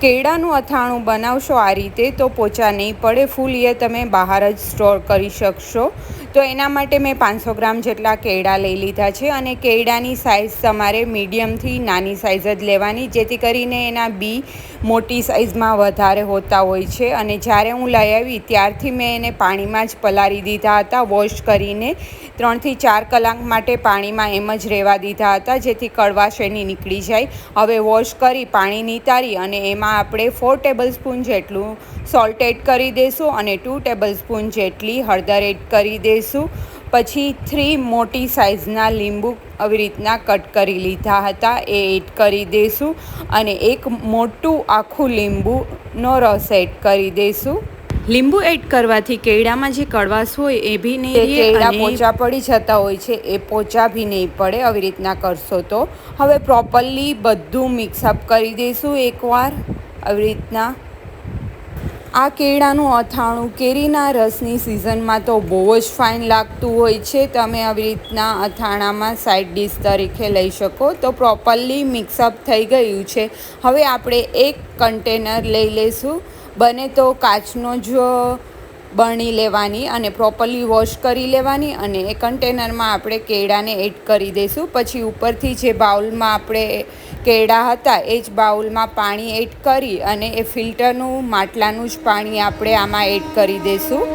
કેળાનું અથાણું બનાવશો આ રીતે તો પોચા નહીં પડે, ફૂલ એ તમે બહાર જ સ્ટોર કરી શકશો. તો એના માટે મેં 500 ગ્રામ જેટલા કેળા લઈ લીધા છે અને કેળાની સાઇઝ તમારે મીડિયમથી નાની સાઇઝ જ લેવાની, જેથી કરીને એના બી મોટી સાઇઝમાં વધારે હોતા હોય છે. અને જ્યારે હું લઈ આવી ત્યારથી મેં એને પાણીમાં જ પલાળી દીધા હતા, વોશ કરીને 3 થી 4 કલાક માટે પાણીમાં એમ જ રહેવા દીધા હતા, જેથી કડવાશ એની નીકળી જાય. હવે વોશ કરી પાણી નિતારી અને એમાં આપણે 4 ટેબલસ્પૂન જેટલું સોલ્ટ એડ કરી દઈશું અને 2 ટેબલસ્પૂન જેટલી હળદર એડ કરી દઈશું. પછી 3 મોટી સાઇઝના લીંબુ આવી રીતના કટ કરી લીધા હતા એ એડ કરી દઈશું અને એક મોટું આખું લીંબુનો રસ એડ કરી દઈશું. લીંબુ એડ કરવાથી કેળામાં જે કડવાશ હોય એ બી નહીં રહે, કેળા પોચા પડી જતા હોય છે એ પોચા બી નહીં પડે આવી રીતના કરશો તો. હવે પ્રોપરલી બધું મિક્સઅપ કરી દઈશું એકવાર આવી રીતના. આ કેળાનું અથાણું કેરીના રસની સિઝનમાં તો બહુ જ ફાઇન લાગતું હોય છે. તમે આવી રીતના અથાણામાં સાઈડ ડિશ તરીકે લઈ શકો. તો પ્રોપરલી મિક્સઅપ થઈ ગયું છે. હવે આપણે એક કન્ટેનર લઈ લઈશું, બને તો કાચનો જ બરણી લેવાની અને પ્રોપરલી વોશ કરી લેવાની અને એ કન્ટેનરમાં આપણે કેળાને એડ કરી દઈશું. પછી ઉપરથી જે બાઉલમાં આપણે કેળા હતા એ જ બાઉલમાં પાણી એડ કરી અને એ ફિલ્ટરનું માટલાનું જ પાણી આપણે આમાં એડ કરી દઈશું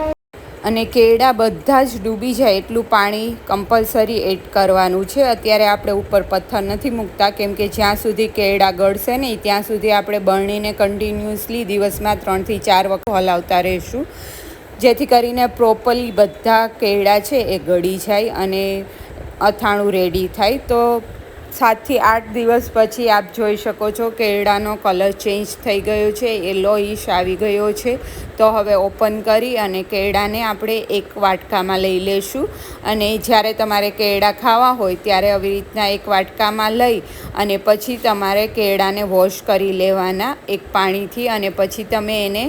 અને કેળા બધા જ ડૂબી જાય એટલું પાણી કમ્પલસરી એડ કરવાનું છે. અત્યારે આપણે ઉપર પથ્થર નથી મૂકતા, કેમ કે જ્યાં સુધી કેળા ગળશે નહીં ત્યાં સુધી આપણે બરણીને કન્ટિન્યુઅસલી દિવસમાં 3 થી 4 વખત હલાવતા રહીશું, જેથી કરીને પ્રોપરલી બધા કેળા છે એ ગળી જાય અને અથાણું રેડી થાય. તો 7 થી 8 દિવસ પછી આપ જોઈ શકો છો કેળાનો કલર ચેન્જ થઈ ગયો છે, યલોઇશ આવી ગયો છે. તો હવે ઓપન કરી અને કેળાને આપણે એક વાટકામાં લઈ લઈશું અને જ્યારે તમારે કેળા ખાવા હોય ત્યારે આવી રીતના એક વાટકામાં લઈ અને પછી તમારે કેળાને વોશ કરી લેવાના એક પાણીથી અને પછી તમે એને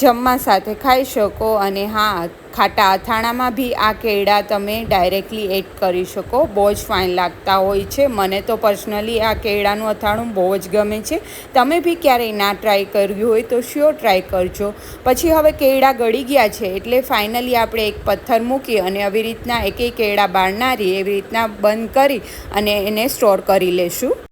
જમવા સાથે ખાઈ શકો. અને હા, ખાટા અથાણામાં બી આ કેળા તમે ડાયરેક્ટલી એડ કરી શકો, બહુ જ ફાઇન લાગતા હોય છે. મને તો પર્સનલી આ કેળાનું અથાણું બહુ જ ગમે છે. તમે બી ક્યારેય ના ટ્રાય કર્યું હોય તો શ્યોર ટ્રાય કરજો. પછી હવે કેળા ગળી ગયા છે એટલે ફાઇનલી આપણે એક પથ્થર મૂકી અને આવી રીતના એક કેળા બહાર ના રહે એવી રીતના બંધ કરી અને એને સ્ટોર કરી લેશું.